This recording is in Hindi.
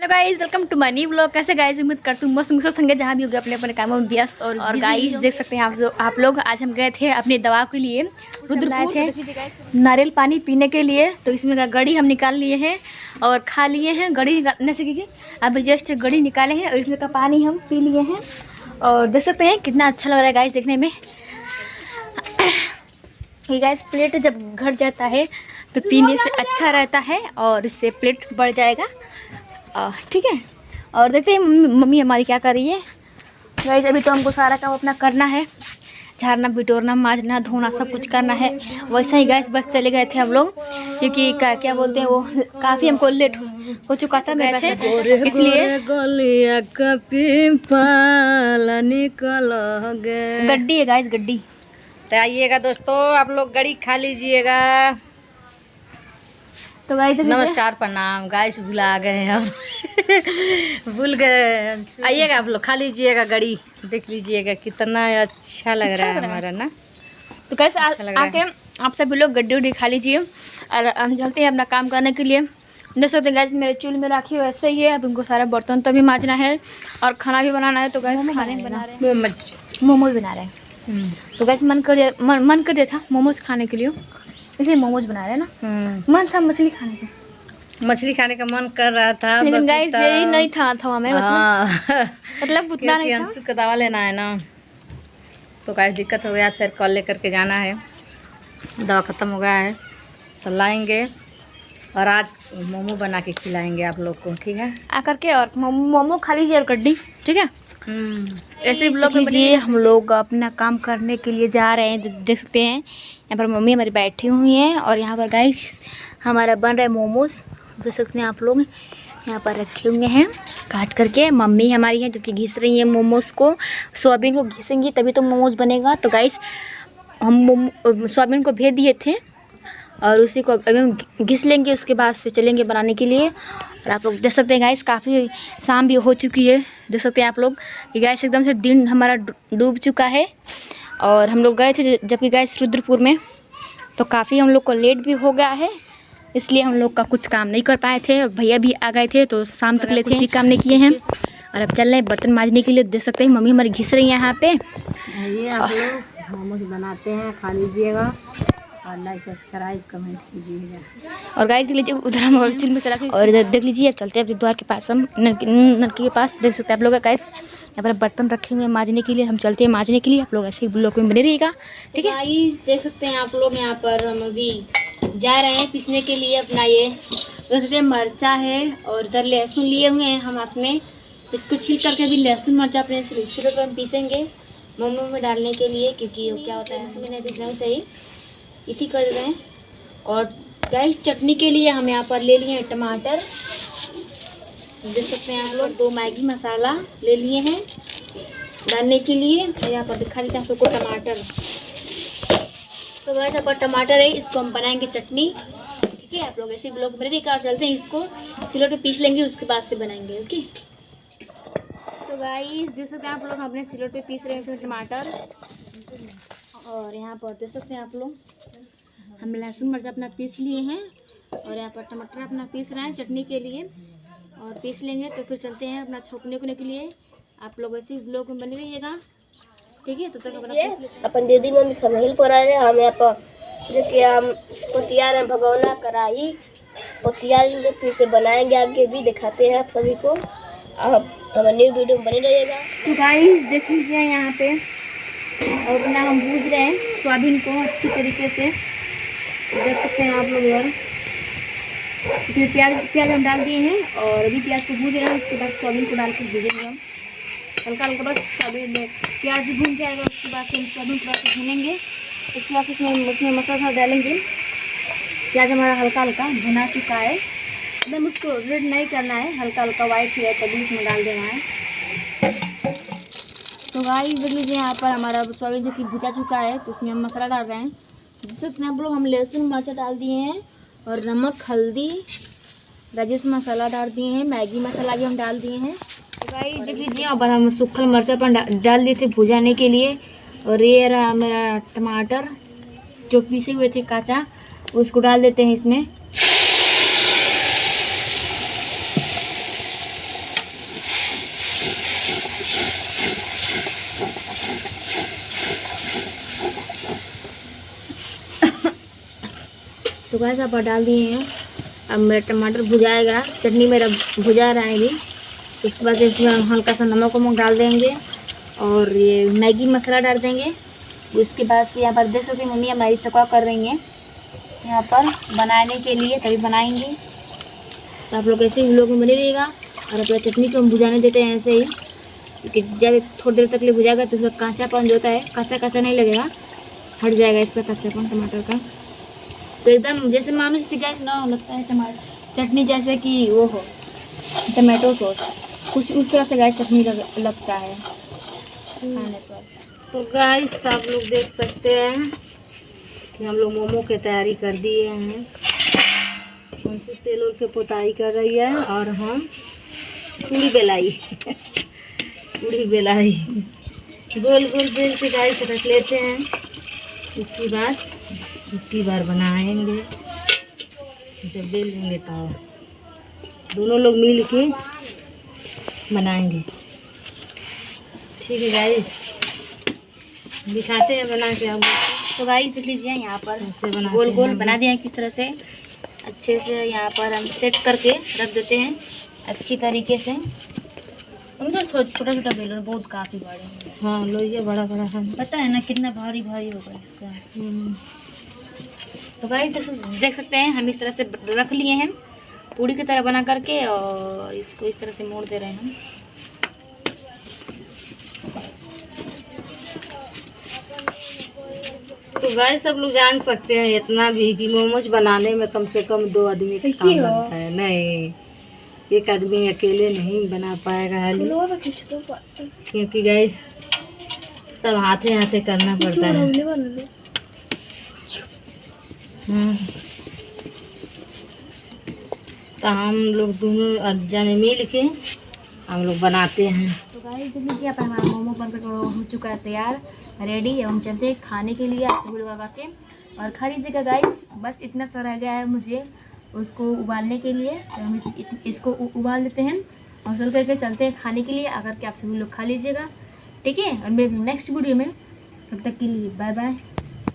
Hello guys, welcome to my new vlog. कैसे गाइस, उम्मीद करती हूँ मस्त मुझसे संगे जहाँ भी होगे अपने अपने कामों में व्यस्त। और गाइस देख सकते हैं आप लोग आज हम गए थे अपनी दवा के लिए रुद्रपुर लाए थे नारियल पानी पीने के लिए। तो इसमें का गड़ी हम निकाल लिए हैं और खा लिए हैं। गड़ी निकालने से की अभी जस्ट गड़ी निकाले हैं और इसमें का पानी हम पी लिए हैं। और देख सकते हैं कितना अच्छा लग रहा है गाइस देखने में। ये गाइस प्लेट जब घट जाता है तो पीने से अच्छा रहता है और इससे प्लेट बढ़ जाएगा। ठीक है। और देखते हैं मम्मी हमारी क्या कर रही है। गाइस अभी तो हमको सारा काम अपना करना है, झाड़ना बिटोरना माजना धोना सब कुछ करना है। वैसा ही गाइस बस चले गए थे हम लोग क्योंकि क्या बोलते हैं वो काफ़ी हमको लेट हो चुका था गए थे, इसलिए गड्डी है गाइस गड्डी। तो आइएगा दोस्तों, आप लोग गड़ी खा लीजिएगा। तो गाइस नमस्कार प्रणाम। गाइस भुला गए हम भूल गए। आइएगा आप लोग खा लीजिएगा, गड़ी देख लीजिएगा कितना अच्छा लग रहा है हमारा ना। तो कैसे आके आप सभी लोग गड्डी उड्डी खा लीजिए और हम चलते हैं अपना काम करने के लिए। देख सकते हैं गाइस मेरे चूल्हे में राखी वैसे ही है। अब उनको सारा बर्तन तो भी मांजना है और खाना भी बनाना है। तो गाइस खाने बना रहे हैं, मोमोज बना रहे हैं। तो गाइस मन कर दिया था मोमोज खाने के लिए, इसलिए मोमोज बना रहे हैं ना। मन था मछली खाने का मन कर रहा था, लेकिन गाइस यही नहीं था हमें मतलब उतना नहीं था। अंशु का दवा लेना है ना, तो गाइस दिक्कत हो गया। फिर कॉल लेकर के जाना है, दवा ख़त्म हो गया है तो लाएंगे और आज मोमो बना के खिलाएंगे आप लोग को। ठीक है, आकर के और मोमो खा लीजिए और गड्डी। ठीक है, ऐसे ब्लॉग लीजिए। हम लोग अपना काम करने के लिए जा रहे हैं। देख सकते हैं यहाँ पर मम्मी हमारी बैठी हुई हैं और यहाँ पर गाइस हमारा बन रहा है मोमोज। देख सकते हैं आप लोग यहाँ पर रखे हुए हैं काट करके। मम्मी हमारी हैं जो कि घिस रही हैं मोमोज को। सोयाबीन को घिसेंगी तभी तो मोमोज बनेगा। तो गाइस हम सोयाबीन को भेज दिए थे और उसी को अभी हम घिस लेंगे, उसके बाद से चलेंगे बनाने के लिए। और आप लोग देख सकते हैं गाइस काफ़ी शाम भी हो चुकी है। देख सकते हैं आप लोग कि गाइस एकदम से दिन हमारा डूब चुका है। और हम लोग गए थे जबकि गाइस रुद्रपुर में, तो काफ़ी हम लोग को लेट भी हो गया है, इसलिए हम लोग का कुछ काम नहीं कर पाए थे। भैया भी आ गए थे तो शाम तक लेते हैं, काम नहीं किए हैं। और अब चल रहे हैं बर्तन मांजने के लिए। देख सकते हैं मम्मी हमारी घिस रही है यहाँ पे। आप लोग मोमोज बनाते हैं, खा लीजिएगा और लाइक सब्सक्राइब कमेंट कीजिएगा। और गाइस देख लीजिए उधर हम चिल में चला और इधर देख लीजिए। अब चलते हैं अपने द्वार के पास, हम नलकी के पास। देख सकते हैं आप लोग गाइस यहाँ पर बर्तन रखे हुए हैं मांजने के लिए। हम चलते हैं मांजने के लिए, आप लोग ऐसे ही ब्लॉग में बने रहिएगा। ठीक है गाइस, देख सकते हैं आप लोग यहाँ पर हम अभी जा रहे हैं पीसने के लिए अपना ये देख सकते हैं मरचा है और इधर लहसुन लिए हुए हैं हम हाथ में। इसको छील करके भी लहसुन मरचा अपने सिलसिले पर हम पीसेंगे मोमो में डालने के लिए, क्योंकि वो क्या होता है उसमें नहीं पीसना सही इसी कर रहे हैं। और गाइस चटनी के लिए हम यहाँ पर ले लिए हैं टमाटर, देख सकते हैं आप लोग। 2 मैगी मसाला ले लिए हैं डालने के लिए। और यहाँ पर दिखा देते हैं आप लोग को टमाटर। तो गाइस यहाँ पर टमाटर है, इसको हम बनाएंगे चटनी। ठीक है, आप लोग ऐसे ब्लॉग बने रहिएगा। चलते हैं इसको सिलोट पे पीस लेंगे, उसके बाद से बनाएंगे। ओके, तो गाइस देख सकते हैं आप लोग अपने सिलोट पे पीस रहे हैं इसमें टमाटर। और यहाँ पर देख सकते हैं आप लोग हम लहसुन मिर्च अपना पीस लिए हैं और यहाँ पर टमाटर अपना पीस रहे हैं चटनी के लिए। और पीस लेंगे तो फिर चलते हैं अपना छोंकने के लिए। आप लोग ऐसे ब्लॉग में बने रहिएगा। ठीक है, तो तक अपना अपन दीदी मम्मी खमेल पर आ रहे हैं। हम यहाँ पर जो कि हम पोतियार में भगौना कढ़ाई पोतियार फिर से बनाएंगे, आगे भी दिखाते हैं आप सभी को। आप हमारे न्यू वीडियो में बने रहिएगा। तो गाइस देख लीजिए यहाँ पे और अपना हम भूज रहे हैं सोयाबीन को अच्छी तरीके से। देख सकते हैं आप लोग यार, इसमें प्याज हम डाल दिए हैं और अभी प्याज को भूज रहे हैं। उसके बाद सोयाबीन को डाल के भूजेंगे हम हल्का हल्का, बस सोयाबीन में प्याज भी भून जाएगा। उसके बाद हम सोयाबीन को डाल के भूनेंगे। उसके बाद उसमें मसाला डालेंगे। प्याज हमारा हल्का हल्का भुना चुका है, एकदम उसको रेड नहीं करना है, हल्का हल्का वाइट है तभी उसमें डाल देना है। तो गाइस देख लीजिए यहाँ पर हमारा सोयाबीन जो कि भुजा चुका है, तो उसमें हम मसाला डाल रहे हैं। जैसे कि आप लोग हम लहसुन मिर्चा डाल दिए हैं और नमक हल्दी राजेश मसाला डाल दिए हैं, मैगी मसाला भी हम डाल दिए हैं। तो गाइस देख लीजिए अब हम सूखल मिर्चा पर डाल दिए थे भुजाने के लिए। और ये रहा मेरा टमाटर जो पीसे हुए थे काचा, उसको डाल देते हैं इसमें। तो गाइस आप डाल दिए हैं। अब मेरा टमाटर भुजाएगा, चटनी मेरा भुजा रहा है अभी। उसके बाद इसमें हम हल्का सा नमक वमक डाल देंगे और ये मैगी मसाला डाल देंगे। उसके बाद से यहाँ पर देख सकते हैं मम्मी हमारी चकवा कर रही हैं यहाँ पर बनाने के लिए, तभी बनाएंगे। तो आप लोग ऐसे ही लोग में बने रहिएगा। और अपना चटनी को हम भुजाने देते हैं ऐसे ही, क्योंकि जब थोड़ी देर तक ले भुजाएगा तो उसका काँचापन जो होता है, कच्चा कच्चा नहीं लगेगा, हट जाएगा इसका कच्चापन टमाटर का। तो एकदम जैसे मानो जैसे गैस ना लगता है टमाटर चटनी जैसे कि वो हो टमाटो सॉस, कुछ उस तरह से गाइस चटनी लगता है खाने पर। तो गाइस आप लोग देख सकते हैं कि हम लोग मोमो की तैयारी कर दिए हैं। हमसे तेल उल के पोताई कर रही है और हम पूरी बेलाई पूरी बेलाई गोल गोल बेल के गाइस रख लेते हैं। इसके बाद इसकी बार बनाएंगे, जब बेल लेंगे तो दोनों लोग मिल के बनाएंगे। ठीक है गाइस, दिखाते हैं बना के आप लोग। तो गाइस देख लीजिए यहाँ पर ऐसे बनाते गोल गोल हैं। बना दिया है किस तरह से, अच्छे से यहाँ पर हम सेट करके रख देते हैं अच्छी तरीके से। उनका छोटा छोटा बेलन बहुत काफ़ी बड़े हैं। हाँ लोहिया बड़ा बड़ा है, पता है ना कितना भारी भारी होगा इसका। तो गाइस देख सकते हैं हम इस तरह से रख लिए हैं पूड़ी की तरह बना करके, और इसको इस तरह से मोड़ दे रहे हैं हम। तो गाइस सब लोग जान सकते हैं इतना भी कि मोमोज बनाने में कम से कम 2 आदमी का काम लगता है। नहीं, एक आदमी अकेले नहीं बना पाएगा हाली, क्योंकि गाइस सब हाथे हाथे करना पड़ता है। तो हम लोग दोनों जने मिल के हम लोग बनाते हैं। तो गाइस देख लीजिए यहाँ पर हमारा मोमो बनकर हो चुका है तैयार, रेडी। हम चलते हैं खाने के लिए आप सभी लोग लगा के, और खा लीजिएगा गाइस। बस इतना सा रह गया है मुझे उसको उबालने के लिए, तो हम इसको उबाल देते हैं और चल करके चलते हैं खाने के लिए। अगर के आप सभी लोग खा लीजिएगा, ठीक है। और मेरे नेक्स्ट वीडियो में, तब तक के लिए बाय बाय।